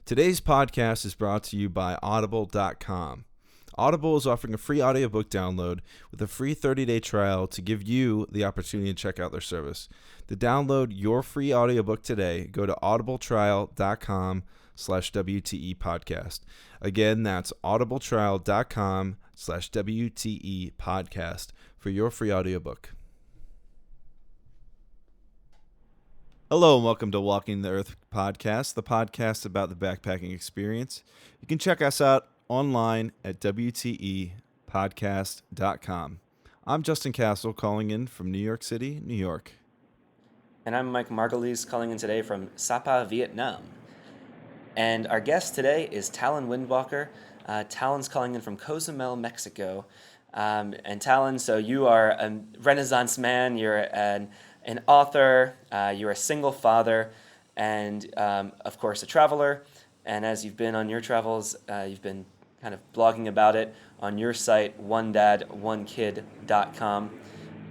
Today's podcast is brought to you by Audible.com. Audible is offering a free audiobook download with a free 30-day trial to give you the opportunity to check out their service. To download your free audiobook today, go to audibletrial.com/WTE podcast. Again, that's audibletrial.com/WTE podcast for your free audiobook. Hello and welcome to Walking the Earth podcast, the podcast about the backpacking experience. You can check us out online at WTEpodcast.com. I'm Justin Castle calling in from New York City, New York. And I'm Mike Margulies calling in today from Sapa, Vietnam. And our guest today is Talon Windwalker. Talon's calling in from Cozumel, Mexico. And Talon, so you are a Renaissance man, you're an author, you're a single father, and of course a traveler. And as you've been on your travels, you've been kind of blogging about it on your site, onedad1kid.com.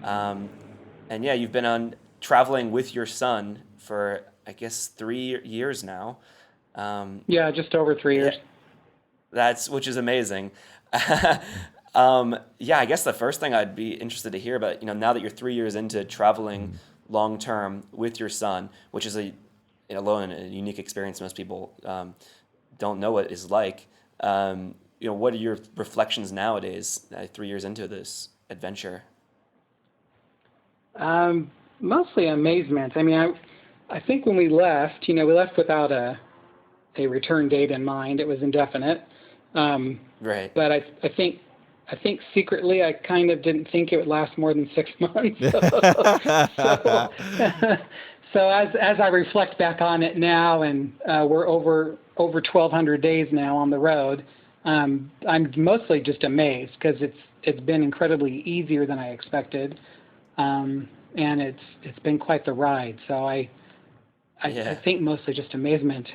And yeah, you've been on traveling with your son for, I guess, 3 years now. Yeah, just over 3 years. Which is amazing. Yeah, I guess the first thing I'd be interested to hear about, now that you're 3 years into traveling long term with your son, which is a unique experience. Most people don't know what it's like. What are your reflections nowadays, 3 years into this adventure? Mostly amazement. I mean, I think when we left, we left without a return date in mind. It was indefinite. Right. But I think secretly I kind of didn't think it would last more than 6 months. So as I reflect back on it now, and we're over 1,200 days now on the road, I'm mostly just amazed because it's been incredibly easier than I expected, and it's been quite the ride. So I think mostly just amazement.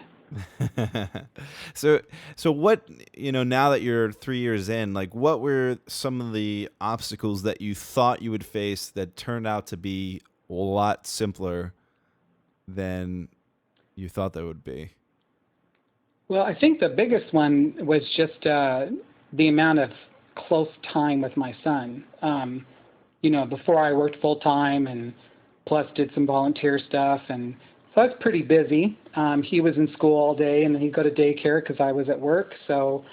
So what, now that you're 3 years in, what were some of the obstacles that you thought you would face that turned out to be a lot simpler than you thought they would be? Well, I think the biggest one was just the amount of close time with my son. Before I worked full time and plus did some volunteer stuff, and so I was pretty busy. He was in school all day, and then he'd go to daycare because I was at work. So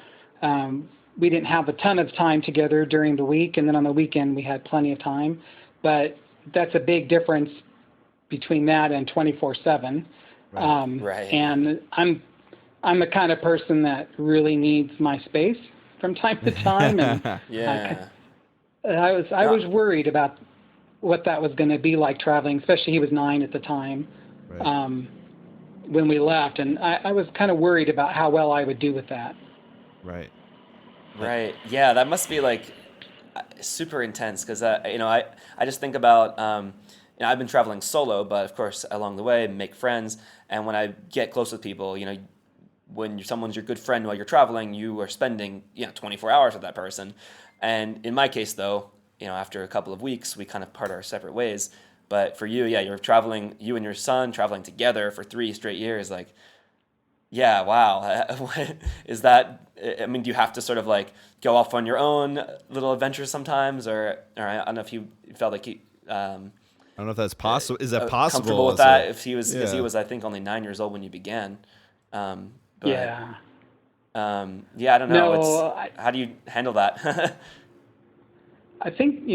we didn't have a ton of time together during the week, and then on the weekend we had plenty of time. But that's a big difference between that and 24/7. Right. And I'm the kind of person that really needs my space from time to time. And yeah. I was worried about what that was going to be like traveling, especially he was 9 at the time. Right. When we left, and I was kind of worried about how well I would do with that. Right. Right. Yeah, that must be super intense because I just think about I've been traveling solo, but of course along the way make friends, and when I get close with people, when someone's your good friend while you're traveling, you are spending 24 hours with that person, and in my case though, after a couple of weeks we kind of part our separate ways. But for you, you're traveling, you and your son traveling together for 3 straight years. Wow. Is that, do you have to sort of go off on your own little adventures sometimes? Or I don't know if you felt like I don't know if that's possible. Is that possible? Comfortable with that? If he was, because he was, I think, only 9 years old when you began. Yeah. I don't know. No, how do you handle that? I think,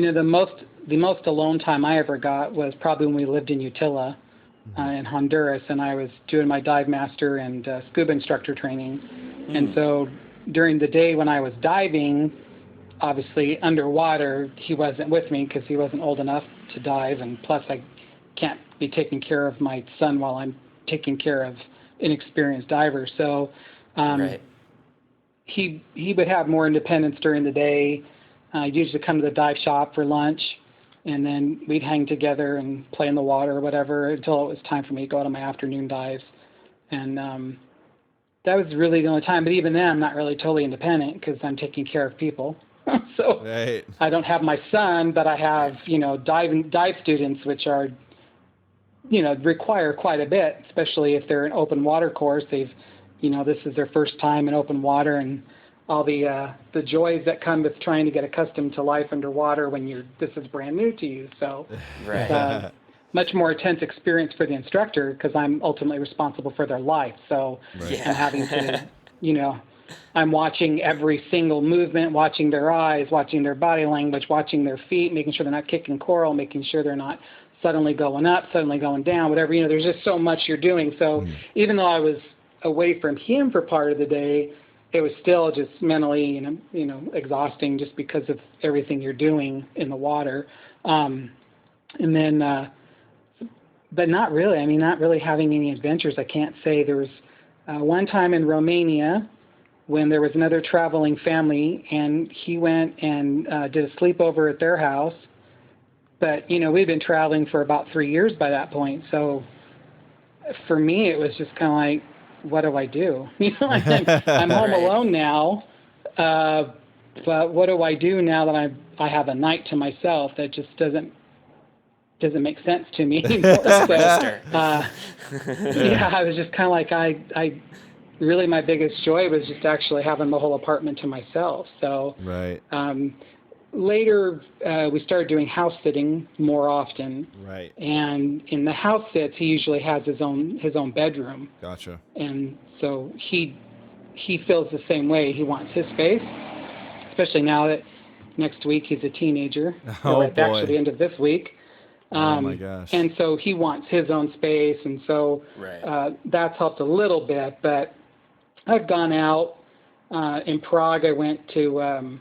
the most alone time I ever got was probably when we lived in Utila in Honduras, and I was doing my dive master and scuba instructor training. And so during the day when I was diving, obviously underwater, he wasn't with me because he wasn't old enough to dive, and plus I can't be taking care of my son while I'm taking care of inexperienced divers. So right. He would have more independence during the day. I'd usually come to the dive shop for lunch, and then we'd hang together and play in the water or whatever until it was time for me to go to my afternoon dives. And that was really the only time. But even then, I'm not really totally independent because I'm taking care of people. So right. I don't have my son, but I have, dive students, which are, require quite a bit, especially if they're an open water course. They've this is their first time in open water, and all the joys that come with trying to get accustomed to life underwater when this is brand new to you. So Right. it's a much more intense experience for the instructor because I'm ultimately responsible for their life. So Right. I'm having to, I'm watching every single movement, watching their eyes, watching their body language, watching their feet, making sure they're not kicking coral, making sure they're not suddenly going up, suddenly going down, whatever. There's just so much you're doing. So even though I was away from him for part of the day, it was still just mentally, exhausting just because of everything you're doing in the water. And then, but not really. I mean, not really having any adventures. I can't say. There was one time in Romania when there was another traveling family, and he went and did a sleepover at their house. But, we'd been traveling for about 3 years by that point. So for me, it was just kind of like, what do I do? I'm home Right. alone now, but what do I do now that I have a night to myself? That just doesn't make sense to me anymore. So, Register. yeah, I was just kind of like, I really, my biggest joy was just actually having the whole apartment to myself. So Right. later, we started doing house sitting more often. Right. And in the house sits, he usually has his own bedroom. Gotcha. And so he feels the same way. He wants his space, especially now that next week he's a teenager. Oh, We're right back boy. to the end of this week. Oh, my gosh. And so he wants his own space, and so Right. that's helped a little bit. But I've gone out in Prague. I went to I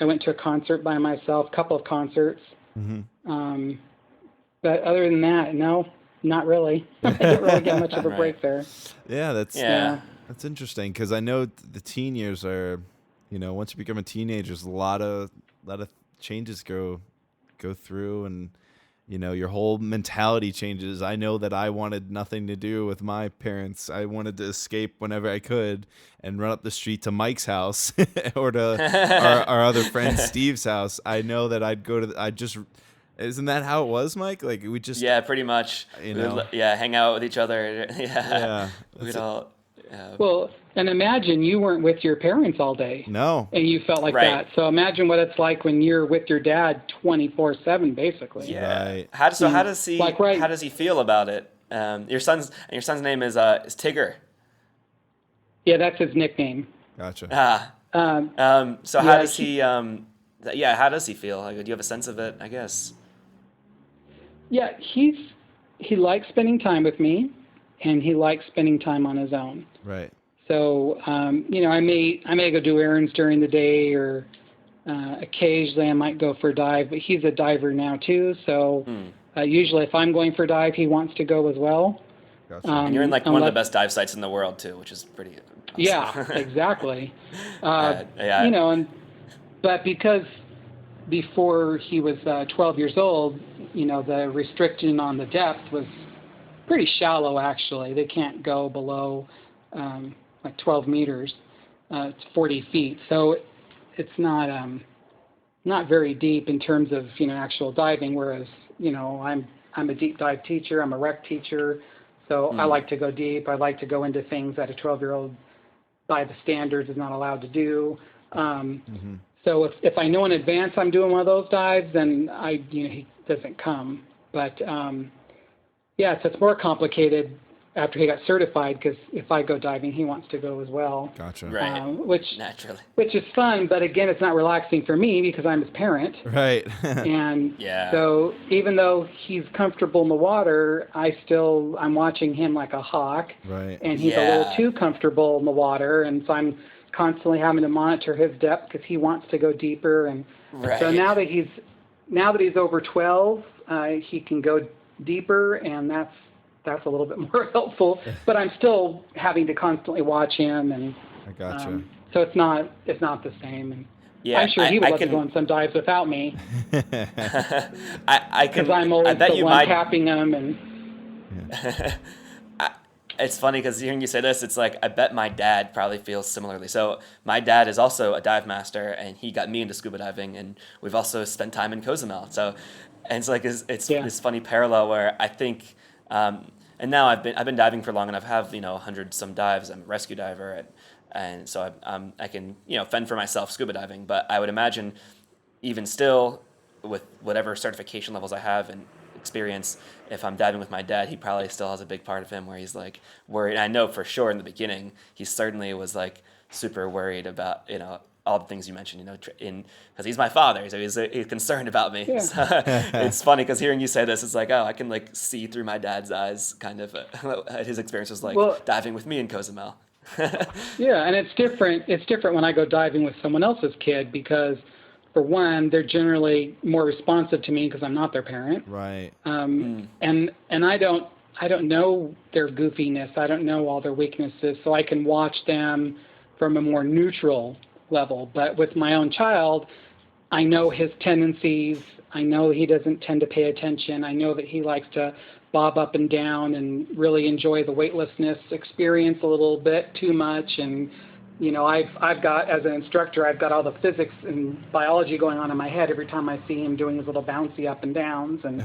went to a concert by myself, a couple of concerts. Mm-hmm. But other than that, no, not really. I didn't really get much of a Right. break there. Yeah, Yeah. that's interesting because I know the teen years are, once you become a teenager, there's a lot of changes go through, and your whole mentality changes. I know that I wanted nothing to do with my parents. I wanted to escape whenever I could and run up the street to Mike's house or to our other friend Steve's house. I know that isn't that how it was, Mike? Like we just Yeah, pretty much. You We would, know. hang out with each other. Yeah. Yeah, We'd that's all. Well, and imagine you weren't with your parents all day. no. And you felt like Right. that. So imagine what it's like when you're with your dad 24/7, basically. Yeah. Right. How does he Like, right. how does he feel about it? Your son's name is Tigger. Yeah, that's his nickname. Gotcha. Ah. So how Yeah, does he how does he feel? Like, do you have a sense of it? I guess. Yeah, he likes spending time with me, and he likes spending time on his own. Right. So, I may go do errands during the day, or occasionally I might go for a dive. But he's a diver now too, so usually if I'm going for a dive, he wants to go as well. Gotcha. And you're in like one of the unless- best dive sites in the world too, which is pretty awesome. Yeah, exactly. Yeah. But because before he was 12 years old, the restriction on the depth was pretty shallow. Actually, they can't go below like 12 meters. It's 40 feet, so it's not very deep in terms of actual diving. Whereas I'm a deep dive teacher. I'm a rec teacher, so I like to go deep. I like to go into things that a 12-year-old by the standards is not allowed to do. So if I know in advance I'm doing one of those dives, then he doesn't come. But so it's more complicated after he got certified, because if I go diving, he wants to go as well. Gotcha. Right. Naturally. Which is fun, but again, it's not relaxing for me because I'm his parent. Right. And Yeah. so even though he's comfortable in the water, I'm watching him like a hawk. Right. And he's a Yeah. little too comfortable in the water, and so I'm constantly having to monitor his depth because he wants to go deeper. And Right. so now that he's over 12, he can go deeper, and that's a little bit more helpful. But I'm still having to constantly watch him, and I gotcha. so it's not the same. And Yeah, I'm sure he would I love to can- go on some dives without me, I can. because I'm always I bet the you one my. tapping him. And It's funny because hearing you say this, it's like I bet my dad probably feels similarly. So my dad is also a dive master, and he got me into scuba diving, and we've also spent time in Cozumel. So, and it's like it's Yeah. this funny parallel where I think and now I've been diving for long enough. I have 100 some dives. I'm a rescue diver, and so I can fend for myself scuba diving. But I would imagine even still, with whatever certification levels I have and experience, if I'm diving with my dad, he probably still has a big part of him where he's like worried. I know for sure in the beginning, he certainly was like super worried about, all the things you mentioned, because he's my father, so he's concerned about me. Yeah. So it's funny because hearing you say this, it's like, oh, I can like see through my dad's eyes, kind of, his experience was like Well, diving with me in Cozumel. yeah, and it's different. It's different when I go diving with someone else's kid because, for one, they're generally more responsive to me because I'm not their parent. Right. And I don't know their goofiness. I don't know all their weaknesses, so I can watch them from a more neutral level. But with my own child, I know his tendencies. I know he doesn't tend to pay attention. I know that he likes to bob up and down and really enjoy the weightlessness experience a little bit too much. And I've got, as an instructor, I've got all the physics and biology going on in my head every time I see him doing his little bouncy up and downs. And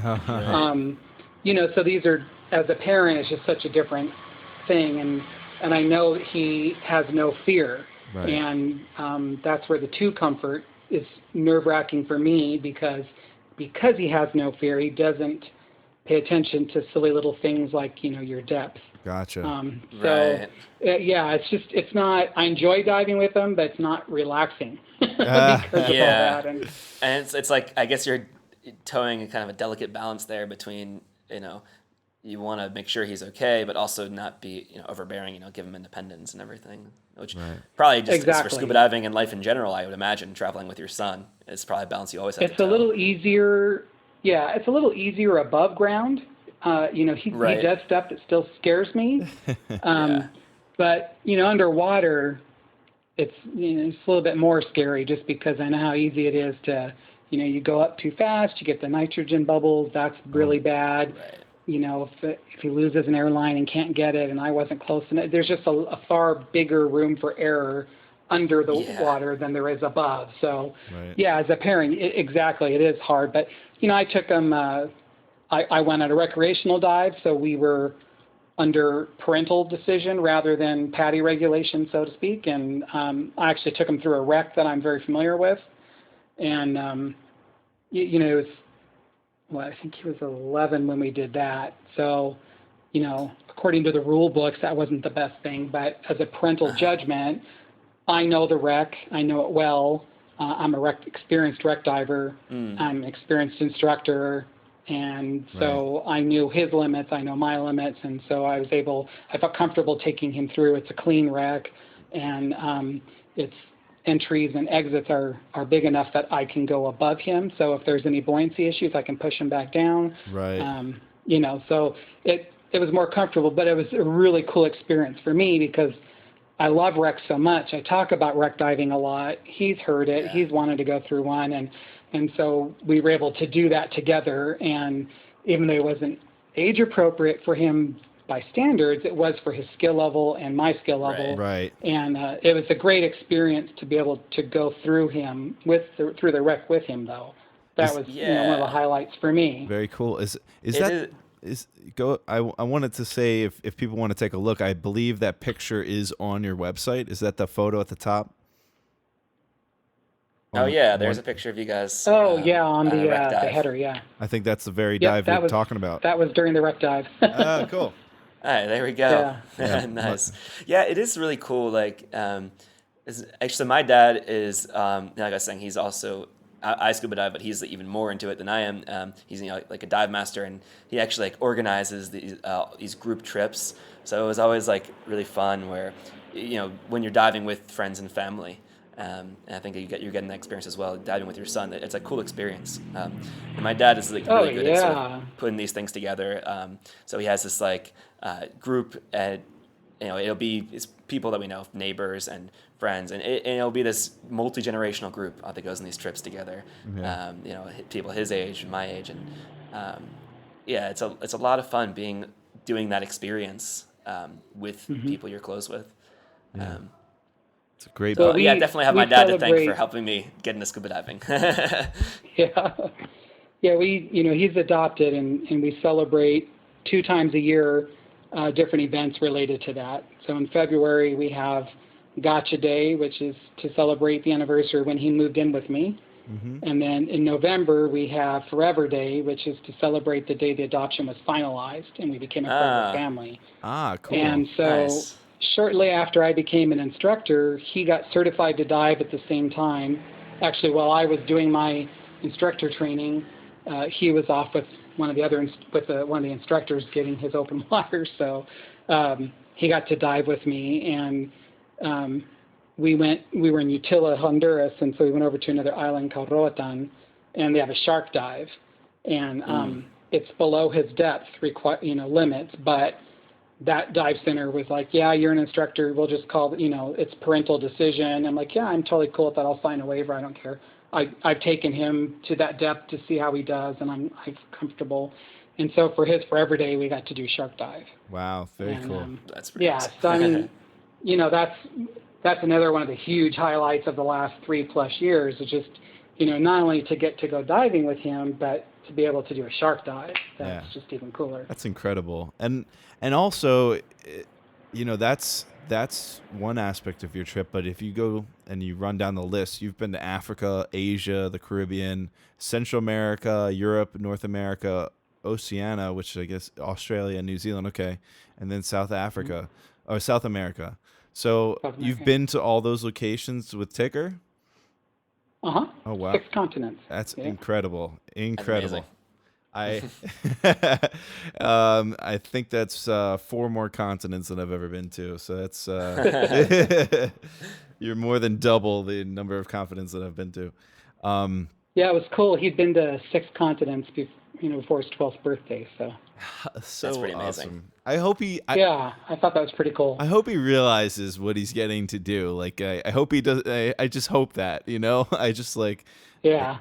so these are, as a parent, it's just such a different thing. And I know that he has no fear. Right. And that's where the two comfort is nerve-wracking for me because he has no fear, he doesn't pay attention to silly little things like your depth. Gotcha. Right. It's not. I enjoy diving with him, but it's not relaxing because of all that. And it's like, I guess you're towing a kind of a delicate balance there between you want to make sure he's okay, but also not be overbearing. Give him independence and everything, which probably just is for scuba diving and life in general. I would imagine traveling with your son is probably a balance you always have. It's a little easier. Yeah, it's a little easier above ground. He does stuff that still scares me. But underwater, it's it's a little bit more scary just because I know how easy it is to you go up too fast, you get the nitrogen bubbles. That's really bad. Right. If he loses an airline and can't get it, and I wasn't close enough, there's just a far bigger room for error under the water than there is above. So, as a parent, exactly, it is hard. But I took him. I went on a recreational dive, so we were under parental decision rather than PADI regulation, so to speak. And I actually took him through a wreck that I'm very familiar with, and it was. Well, I think he was 11 when we did that. So, according to the rule books, that wasn't the best thing. But as a parental judgment, I know the wreck. I know it well. I'm a experienced wreck diver. I'm an experienced instructor. And so I knew his limits. I know my limits. And so I felt comfortable taking him through. It's a clean wreck. And it's entries and exits are big enough that I can go above him. So if there's any buoyancy issues, I can push him back down. Right. So it was more comfortable, but it was a really cool experience for me because I love wrecks so much. I talk about wreck diving a lot. He's heard it. He's wanted to go through one. And so we were able to do that together. And even though it wasn't age appropriate for him by standards, it was for his skill level and my skill level. Right. And it was a great experience to be able to go through him through the wreck with him, though. That was one of the highlights for me. Very cool. I wanted to say if people want to take a look, I believe that picture is on your website. Is that the photo at the top? There's a picture of you guys. On the header, yeah. I think that's the very dive we're talking about. That was during the wreck dive. Cool. All right, there we go. Yeah. Nice. Yeah, it is really cool. Like, actually, my dad is, like I was saying, he's also, I scuba dive, but he's even more into it than I am. He's like a dive master, and he actually like organizes these group trips. So it was always like really fun where, when you're diving with friends and family. And I think you're getting that experience as well, diving with your son. It's a cool experience. And my dad is like really good at sort of putting these things together. So he has this like group, and it's people that we know, neighbors and friends, and it'll be this multi-generational group that goes on these trips together. Yeah. People his age and my age, and it's a lot of fun doing that experience with people you're close with. Yeah. It's a great. So I definitely have my dad to thank for helping me get into scuba diving. He's adopted, and we celebrate 2 times a year different events related to that. So in February, we have Gotcha Day, which is to celebrate the anniversary when he moved in with me. Mm-hmm. And then in November, we have Forever Day, which is to celebrate the day the adoption was finalized and we became a part of the Ah, family. Cool. And so nice. shortly after I became an instructor, he got certified to dive at the same time. Actually, while I was doing my instructor training, he was off with one of the other one of the instructors getting his open water. So he got to dive with me, and we were in Utila, Honduras, and so we went over to another island called Roatan, and they have a shark dive, and it's below his depth limits, but that dive center was like, yeah, you're an instructor, we'll just call it, it's parental decision. I'm like, yeah, I'm totally cool with that, I'll sign a waiver, I don't care. I've taken him to that depth to see how he does, and I'm comfortable. And so for his Forever Day, we got to do shark dive. Wow, very And, cool. That's pretty yeah, awesome. so I mean, that's another one of the huge highlights of the last 3+ years. Is just, not only to get to go diving with him, but to be able to do a shark dive. That's just even cooler. That's incredible. And also, that's one aspect of your trip. But if you go and you run down the list, you've been to Africa, Asia, the Caribbean, Central America, Europe, North America, Oceania, which I guess Australia, New Zealand, okay, and then South Africa or South America. So South you've America. been to all those locations with Ticker? Uh-huh. Oh wow, 6 continents. that's Yeah. incredible! That's amazing. I I think that's 4 more continents than I've ever been to. So that's you're more than double the number of continents that I've been to. Yeah, it was cool. He'd been to 6 continents before his 12th birthday. So So That's pretty amazing. awesome. I hope yeah, I thought that was pretty cool. I hope he realizes what he's getting to do. Like I hope he does. I just hope that I just like Yeah.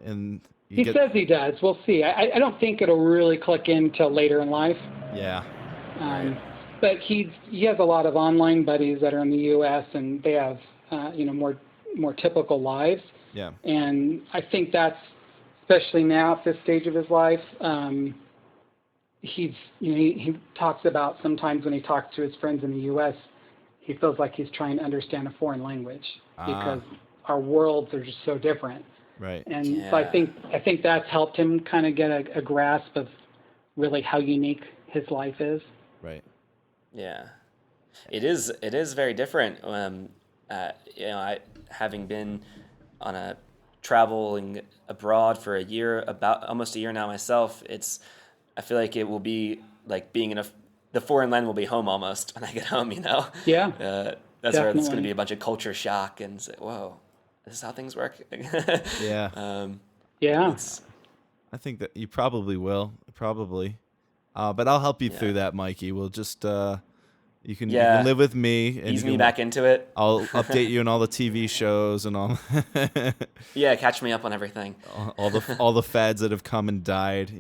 and He says he does. We'll see. I don't think it'll really click in till later in life. Yeah. Right. But he has a lot of online buddies that are in the U.S. and they have more typical lives. Yeah. And I think that's, especially now at this stage of his life, he talks about sometimes when he talks to his friends in the U.S., he feels like he's trying to understand a foreign language because our worlds are just so different. Right. And so I think that's helped him kind of get a grasp of really how unique his life is. Right. Yeah, it is. It is very different. I having been on a traveling abroad for a year, about almost a year now myself. I feel like it will be like being in the foreign land will be home almost when I get home. Yeah. That's where it's going to Definitely. be a bunch of culture shock and say, whoa, this is how things work. Yeah. Yeah. I think that you probably will. Probably. But I'll help you through that, Mikey. We'll just you can live with me and ease me back into it. I'll update you on all the TV shows and all Yeah, catch me up on everything. all the fads that have come and died,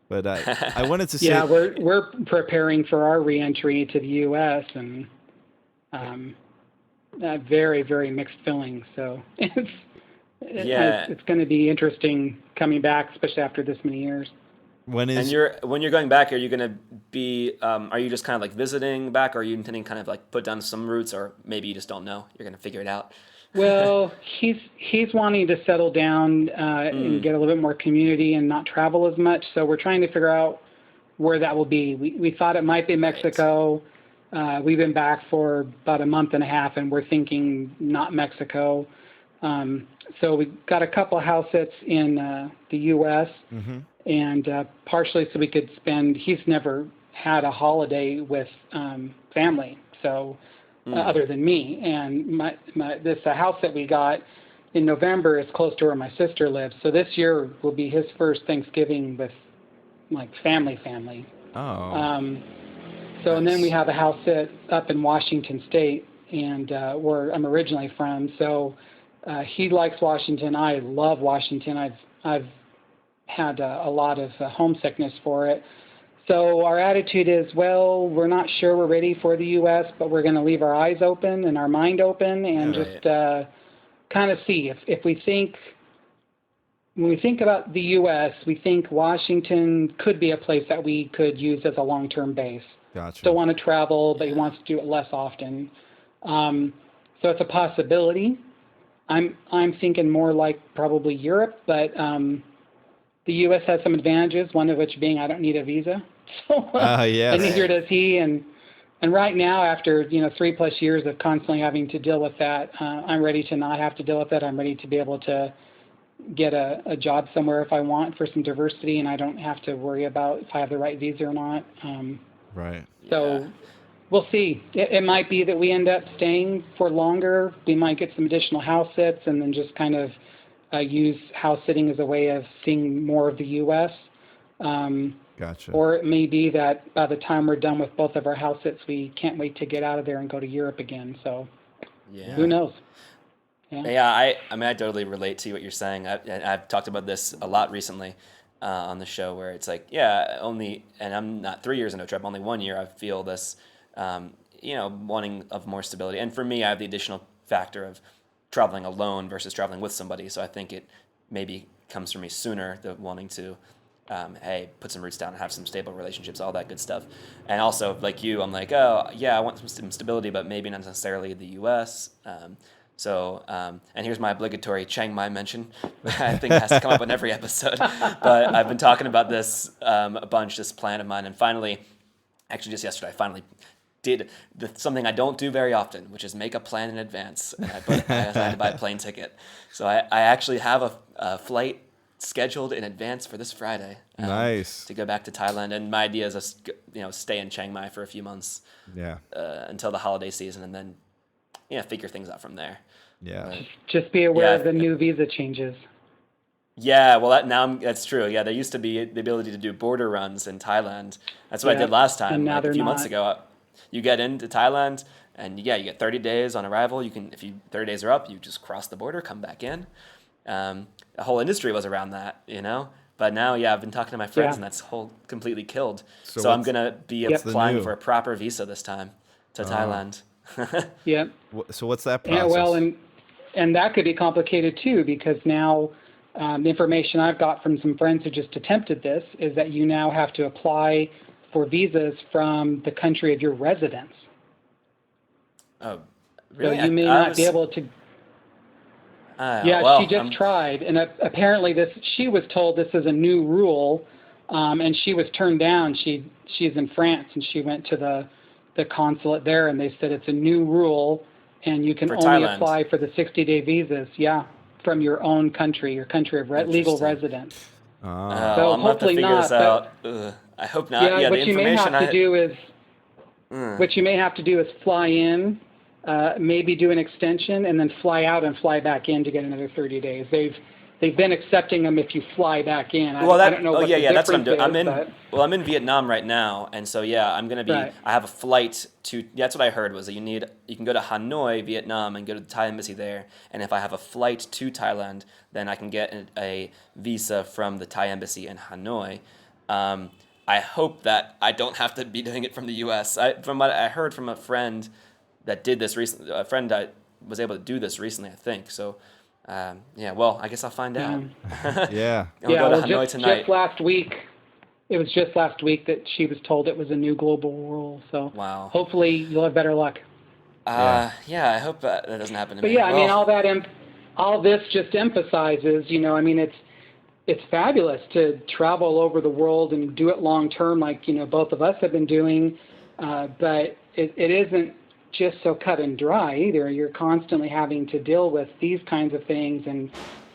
But I wanted to say Yeah, we're preparing for our reentry to the U.S. and very, very mixed feelings. So it's going to be interesting coming back, especially after this many years. When you're going back, are you going to be? Are you just kind of like visiting back, or are you intending kind of like put down some roots, or maybe you just don't know? You're going to figure it out. Well, he's wanting to settle down and get a little bit more community and not travel as much. So we're trying to figure out where that will be. We thought it might be Mexico. Right. We've been back for about a month and a half, and we're thinking not Mexico. So we got a couple of house sits in the U.S. And partially so we could spend. He's never had a holiday with family, so. Other than me, and this house that we got in November is close to where my sister lives. So this year will be his first Thanksgiving with like family. Oh. So and then we have a house sit up in Washington State, and where I'm originally from. So he likes Washington. I love Washington. I've had a lot of homesickness for it. So our attitude is, well, we're not sure we're ready for the U.S., but we're going to leave our eyes open and our mind open and just kind of see. If we think when we think about the U.S., we think Washington could be a place that we could use as a long-term base. Still Gotcha. want to travel, but he Yeah. wants to do it less often. So it's a possibility. I'm thinking more like probably Europe, but the U.S. has some advantages. One of which being I don't need a visa, so and Yes. neither Right. does he. And right now, after 3+ years of constantly having to deal with that, I'm ready to not have to deal with it. I'm ready to be able to get a job somewhere if I want for some diversity, and I don't have to worry about if I have the right visa or not. Right. Yeah. So we'll see. It might be that we end up staying for longer. We might get some additional house sits and then just kind of use house sitting as a way of seeing more of the U.S. Gotcha. Or it may be that by the time we're done with both of our house sits, we can't wait to get out of there and go to Europe again. So who Yeah. knows? Yeah. Yeah, I mean, I totally relate to what you're saying. I've talked about this a lot recently on the show, where it's like, yeah, and I'm not 3 years into a trip, only 1 year. I feel this, wanting of more stability. And for me, I have the additional factor of traveling alone versus traveling with somebody. So I think it maybe comes for me sooner, the wanting to, hey, put some roots down and have some stable relationships, all that good stuff. And also, like you, I'm like, oh, yeah, I want some stability, but maybe not necessarily the U.S. And here's my obligatory Chiang Mai mention. I think it has to come up in every episode. But I've been talking about this a bunch, this plan of mine. And finally, actually just yesterday, I finally did something I don't do very often, which is make a plan in advance. And I had to buy a plane ticket. So I actually have a flight scheduled in advance for this Friday Nice. to go back to Thailand. And my idea is to stay in Chiang Mai for a few months Yeah. until the holiday season, and then figure things out from there. Yeah. But, Just be aware Yeah. of the new visa changes. yeah, well, that's true. Yeah, there used to be the ability to do border runs in Thailand. That's what I Yeah, did last and time, now like a they're few months not. ago. You get into Thailand, and you get 30 days on arrival. You can, if 30 days are up, you just cross the border, come back in. The whole industry was around that. But now, yeah, I've been talking to my friends, Yeah. and that's completely killed. So So I'm what's- gonna be Yep. the applying new? for a proper visa this time to Thailand. Yep. So what's that Yeah, process? well, and that could be complicated too, because now the information I've got from some friends who just attempted this is that you now have to apply for visas from the country of your residence. Oh, So really? you may not be able to. Yeah, well, she just tried, and apparently she was told this is a new rule, and she was turned down. She's in France, and she went to the consulate there, and they said it's a new rule, and you can For only Thailand. apply for the 60-day visas. Yeah, from your own country, your country of legal Interesting. residence. Ah. So I'm gonna have to hopefully figure this not, but- out. Ugh, I hope not. Yeah, Yeah, what the you may information have to do is Mm. what you may have to do is fly in, maybe do an extension, and then fly out and fly back in to get another 30 days. They've been accepting them if you fly back in. I don't know what the that's what I'm doing. difference is, I'm in Vietnam right now, and so yeah, I'm gonna be. Right. I have a flight to. That's what I heard was that you can go to Hanoi, Vietnam, and go to the Thai embassy there. And if I have a flight to Thailand, then I can get a visa from the Thai embassy in Hanoi. I hope that I don't have to be doing it from the U.S. From what I heard from a friend that did this recently, a friend that was able to do this recently, I think. So, yeah, well, I guess I'll find out. Yeah. I'll go to Hanoi just tonight. last week. It was just last week that she was told it was a new global rule. So Wow. hopefully you'll have better luck. Yeah, I hope that doesn't happen to But me. yeah, I mean, Well, all this just emphasizes, I mean, it's fabulous to travel all over the world and do it long term, like both of us have been doing. But it isn't just so cut and dry either. You're constantly having to deal with these kinds of things and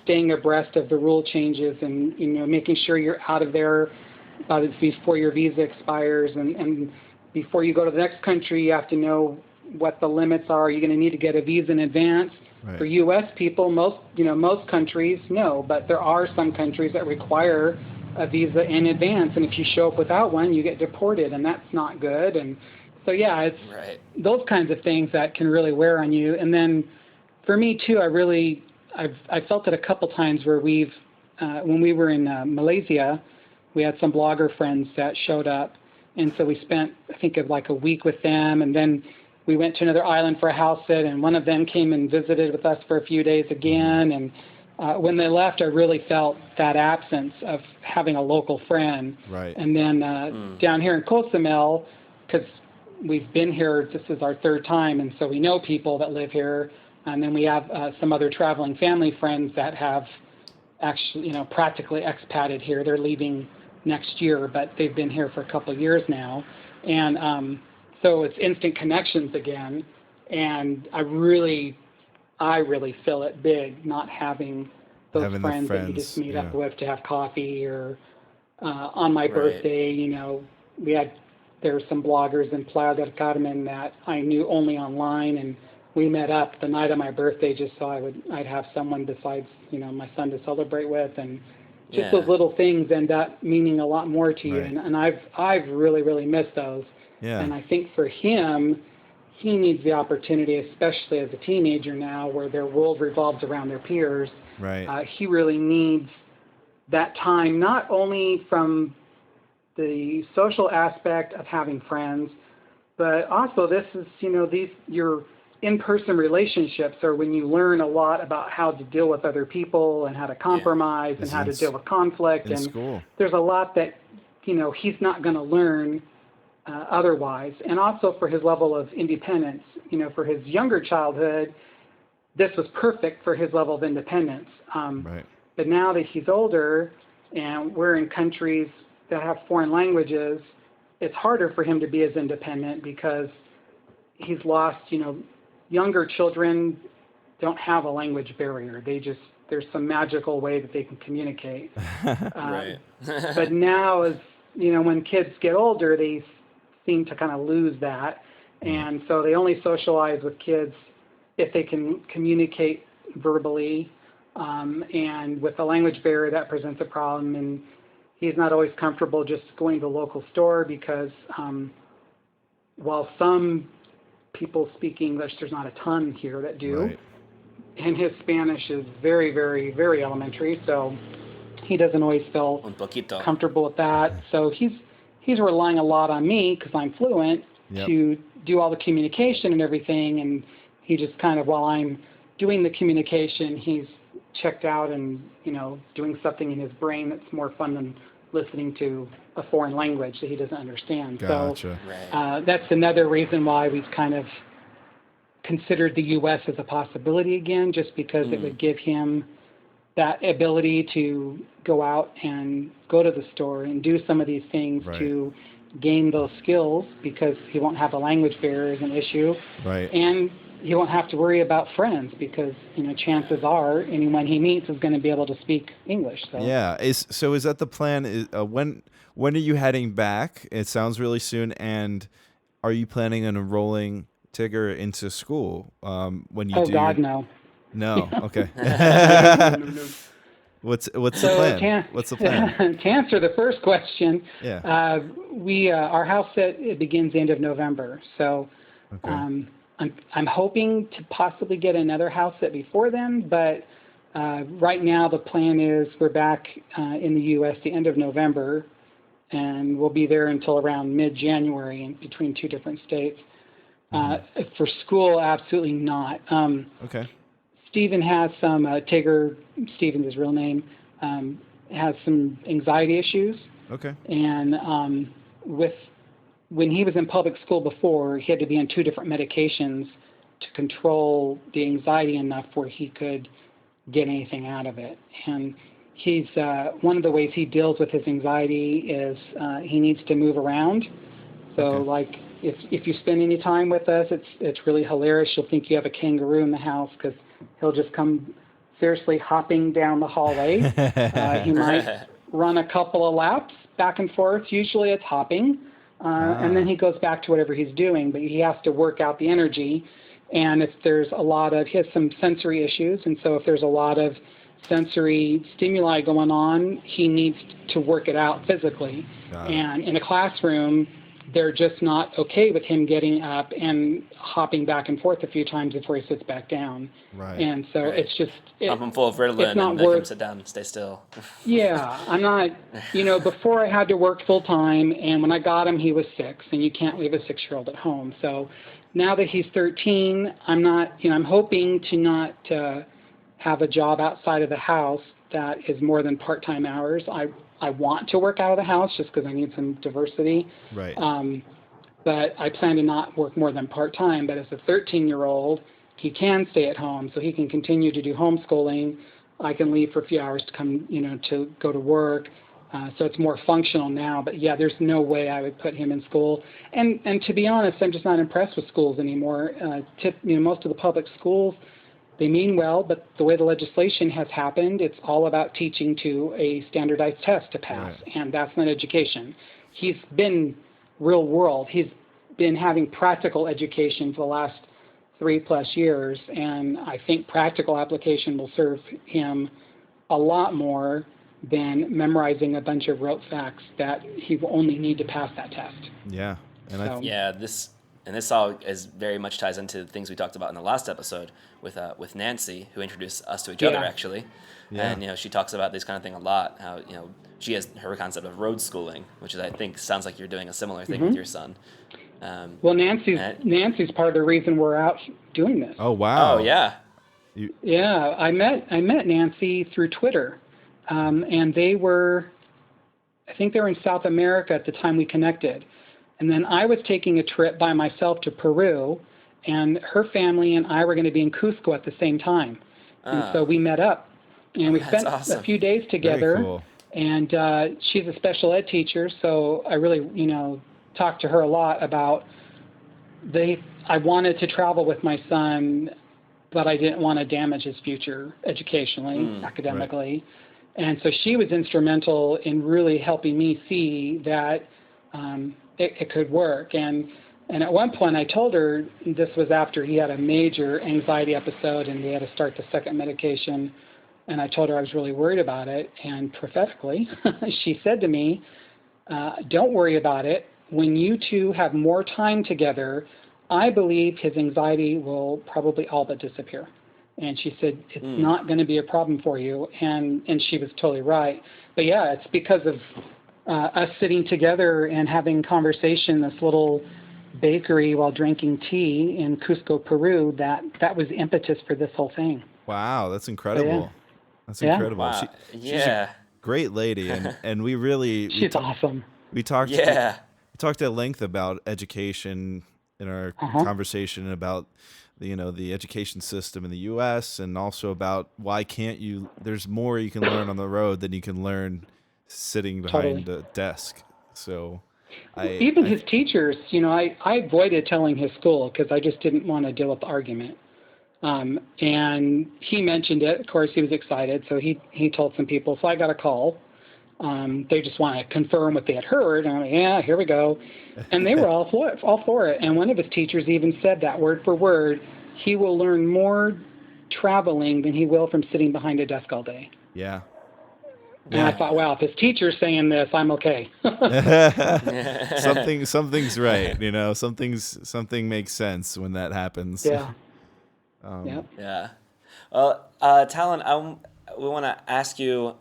staying abreast of the rule changes and making sure you're out of there before your visa expires, and before you go to the next country, you have to know what the limits are. You're going to need to get a visa in advance. Right. For U.S. people, most countries no, but there are some countries that require a visa in advance, and if you show up without one, you get deported, and that's not good. And so yeah, it's right. those kinds of things that can really wear on you. And then for me too, I've felt it a couple times where when we were in Malaysia, we had some blogger friends that showed up, and so we spent I think like a week with them, and then we went to another island for a house sit, and one of them came and visited with us for a few days again, and when they left, I really felt that absence of having a local friend. Right. And then down here in Cozumel, because we've been here, this is our third time, and so we know people that live here. And then we have some other traveling family friends that have actually, practically expated here. They're leaving next year, but they've been here for a couple of years now. And so it's instant connections again. And I really feel it big not having those Having the friends that you just friends, meet yeah. up with to have coffee, or on my Right. birthday, there were some bloggers in Playa del Carmen that I knew only online, and we met up the night of my birthday just so I'd have someone besides, my son to celebrate with, and just Yeah. those little things end up meaning a lot more to you. Right. And I've really, really missed those. Yeah. And I think for him, he needs the opportunity, especially as a teenager now, where their world revolves around their peers. Right. He really needs that time, not only from the social aspect of having friends, but also this is, your in-person relationships are when you learn a lot about how to deal with other people and how to compromise and Is how to in deal with conflict. in And school. there's a lot that, he's not going to learn otherwise. And also for his level of independence, for his younger childhood, this was perfect for his level of independence. Right. But now that he's older and we're in countries that have foreign languages, it's harder for him to be as independent because he's lost, younger children don't have a language barrier. There's some magical way that they can communicate. Right. But now, as when kids get older, they seem to kind of lose that. And so they only socialize with kids if they can communicate verbally. And with the language barrier, that presents a problem. And he's not always comfortable just going to the local store because while some people speak English, there's not a ton here that do. Right. And his Spanish is very, very, very elementary, so he doesn't always feel Un poquito. comfortable with that. So he's relying a lot on me because I'm fluent Yep. to do all the communication and everything. And he just kind of, while I'm doing the communication, he's checked out and doing something in his brain that's more fun than listening to a foreign language that he doesn't understand. Gotcha. Right. So that's another reason why we've kind of considered the U.S. as a possibility again, just because it would give him that ability to go out and go to the store and do some of these things Right. to gain those skills, because he won't have a language barrier as an issue. Right. And he won't have to worry about friends because, chances are anyone he meets is going to be able to speak English. So. Yeah. Is that the plan? When are you heading back? It sounds really soon. And are you planning on enrolling Tigger into school when you Oh, do? God, no. No. Okay. No. What's the So plan? What's the plan? to answer the first question, Yeah. our house set it begins the end of November. So Okay. I'm hoping to possibly get another house set before then, but right now the plan is we're back in the U.S. the end of November, and we'll be there until around mid-January in between two different states. For school, absolutely not. Okay. Stephen has some, Tigger, Stephen's his real name, has some anxiety issues. Okay. And when he was in public school before, he had to be on two different medications to control the anxiety enough where he could get anything out of it. And he's one of the ways he deals with his anxiety is he needs to move around. So Okay. like if you spend any time with us, it's really hilarious. You'll think you have a kangaroo in the house because he'll just come seriously hopping down the hallway. He might run a couple of laps back and forth. Usually it's hopping. And then he goes back to whatever he's doing, but he has to work out the energy. And if there's he has some sensory issues, and so if there's a lot of sensory stimuli going on, he needs to work it out physically. And in a classroom, they're just not okay with him getting up and hopping back and forth a few times before he sits back down. Right. And so it's just... Pump him full of Ritalin it's not and make him worth- sit down and stay still. Yeah, I'm not, before I had to work full time, and when I got him, he was 6, and you can't leave a 6-year-old at home. So now that he's 13, I'm not, I'm hoping to not have a job outside of the house that is more than part-time hours. I want to work out of the house just because I need some diversity. Right. But I plan to not work more than part-time. But as a 13-year-old, he can stay at home, so he can continue to do homeschooling. I can leave for a few hours to come, to go to work. So it's more functional now. But yeah, there's no way I would put him in school. And to be honest, I'm just not impressed with schools anymore. Most of the public schools, they mean well, but the way the legislation has happened, it's all about teaching to a standardized test to pass, Right. and that's not education. He's been real world. He's been having practical education for the last 3+ years, and I think practical application will serve him a lot more than memorizing a bunch of rote facts that he will only need to pass that test. Yeah. And So, Yeah, this all is very much ties into the things we talked about in the last episode with Nancy, who introduced us to each other, Yeah. actually. Yeah. And she talks about this kind of thing a lot. How she has her concept of road schooling, which is, I think, sounds like you're doing a similar thing with your son. well, Nancy's part of the reason we're out doing this. oh wow. Oh yeah. Yeah, I met Nancy through Twitter, and I think they were in South America at the time we connected, and then I was taking a trip by myself to Peru, and her family and I were going to be in Cusco at the same time, and so we met up, and we That's spent awesome. a few days together. Very cool. And she's a special ed teacher, so I really, talked to her a lot about I wanted to travel with my son, but I didn't want to damage his future educationally, academically. And so she was instrumental in really helping me see that it could work. And at one point I told her, this was after he had a major anxiety episode and they had to start the second medication, and I told her I was really worried about it. And prophetically, she said to me, don't worry about it. When you two have more time together, I believe his anxiety will probably all but disappear. And she said, it's not going to be a problem for you. And she was totally right. But yeah, it's because of us sitting together and having conversation, this little bakery while drinking tea in Cusco, Peru, that was the impetus for this whole thing. Wow, that's incredible. Yeah. That's Yeah. incredible. Wow. She's Yeah. a great lady, and we really She's awesome. we talked Yeah. we talked at length about education in our conversation about the education system in the U.S. and also about why can't you? There's more you can learn on the road than you can learn sitting behind a desk. So, Even his teachers, I avoided telling his school because I just didn't want to deal with the argument. And he mentioned it. Of course, he was excited, so he told some people. So I got a call. They just want to confirm what they had heard. And I'm like, yeah, here we go. And they were all for it. And one of his teachers even said that word for word. He will learn more traveling than he will from sitting behind a desk all day. Yeah. And I thought, wow, if his teacher's saying this, I'm okay. Something's right. Something makes sense when that happens. Yeah. Yeah. Well, Talon, we want to ask you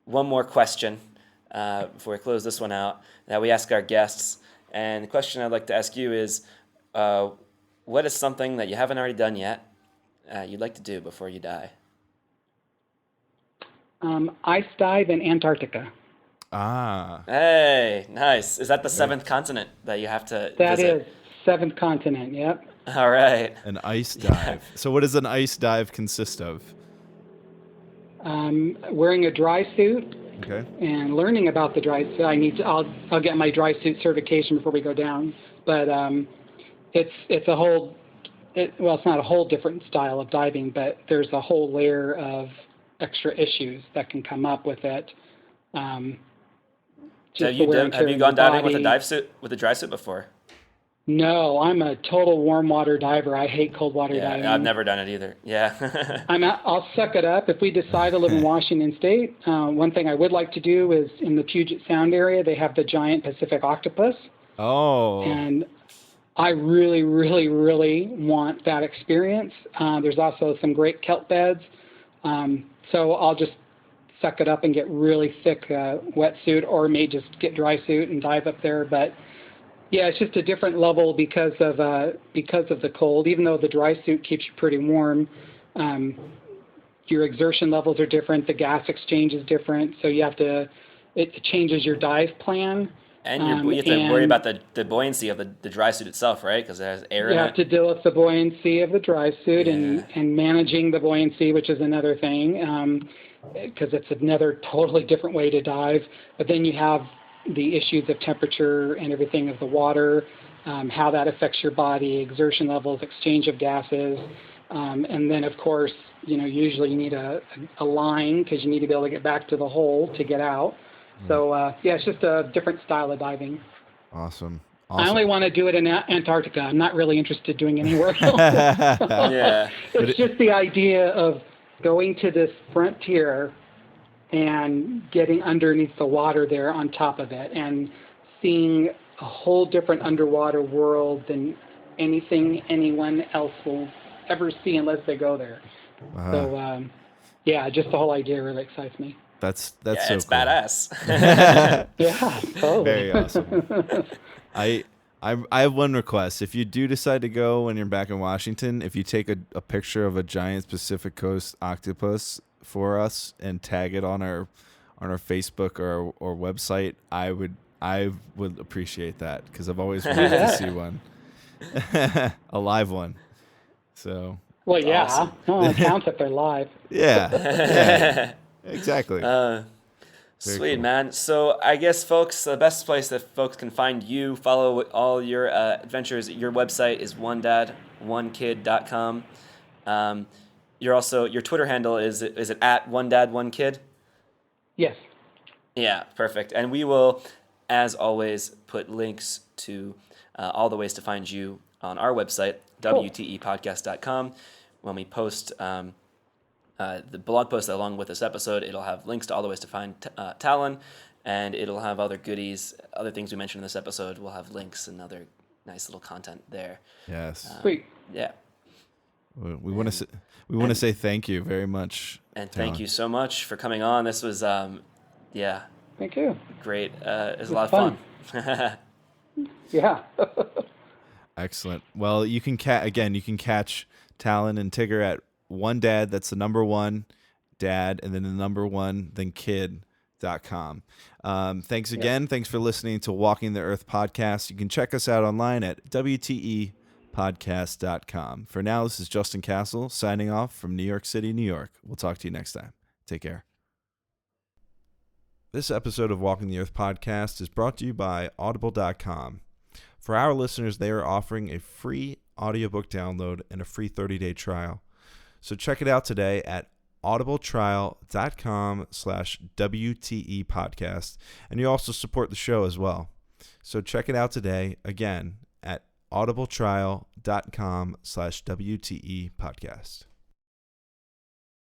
one more question before we close this one out that we ask our guests. And the question I'd like to ask you is, what is something that you haven't already done yet you'd like to do before you die? Ice dive in Antarctica. Ah. Hey, nice. Is that the seventh continent that you have to That visit? is seventh continent, yep. All right. An ice dive. So what does an ice dive consist of? Wearing a dry suit Okay. and learning about the dry suit. I'll get my dry suit certification before we go down. But it's a whole, it's not a whole different style of diving, but there's a whole layer of extra issues that can come up with it. So Just the wear and have tear you on gone your diving with a body. dry suit before? No, I'm a total warm water diver. I hate cold water Yeah, diving. I've never done it either. Yeah. I'll suck it up. If we decide to live in Washington State, one thing I would like to do is in the Puget Sound area, they have the giant Pacific octopus. Oh. And I really, really, really want that experience. There's also some great kelp beds. So I'll just suck it up and get really thick wetsuit, or may just get dry suit and dive up there. But yeah, it's just a different level because of the cold. Even though the dry suit keeps you pretty warm, your exertion levels are different. The gas exchange is different. So it changes your dive plan. And you have to worry about the buoyancy of the dry suit itself, right? Because it has air in you it. have to deal with the buoyancy of the dry suit and managing the buoyancy, which is another thing, because it's another totally different way to dive. But then you have the issues of temperature and everything of the water, how that affects your body, exertion levels, exchange of gases. And then, of course, usually you need a line because you need to be able to get back to the hole to get out. So, it's just a different style of diving. Awesome. I only want to do it in Antarctica. I'm not really interested in doing anywhere else. Yeah. It's just the idea of going to this frontier and getting underneath the water there on top of it and seeing a whole different underwater world than anything anyone else will ever see unless they go there. So, just the whole idea really excites me. That's yeah, so it's cool. Badass. Yeah, totally. Very awesome. I have one request. If you do decide to go when you're back in Washington, if you take a picture of a giant Pacific Coast octopus for us and tag it on our Facebook or website, I would appreciate that because I've always wanted to see one, a live one. So. Well, yeah, awesome. No, it counts if they're live. Yeah. Exactly. Sweet, cool. man. So I guess, folks, the best place that folks can find you, follow all your adventures, your website is onedad1kid.com. Your Twitter handle is it at onedad1kid? Yes. Yeah, perfect. And we will, as always, put links to all the ways to find you on our website, wtepodcast.com. When we post the blog post along with this episode, it'll have links to all the ways to find Talon, and it'll have other goodies, other things we mentioned in this episode. We'll have links and other nice little content there. Yes. Sweet. Yeah. We want to say thank you very much. And Talon. thank you so much for coming on. This was Thank you. great. It was a lot of fun. Yeah. Excellent. Well, you can catch Talon and Tigger at One Dad. That's the number one dad, and then the number one then kid.com. Thanks again. Yep. Thanks for listening to Walking the Earth podcast. You can check us out online at wtepodcast.com. For now, this is Justin Castle signing off from New York City, New York. We'll talk to you next time. Take care. This episode of Walking the Earth podcast is brought to you by audible.com. For our listeners, they are offering a free audiobook download and a free 30-day trial. So check it out today at audibletrial.com/WTE podcast. And you also support the show as well. So check it out today, again, at audibletrial.com/WTE podcast.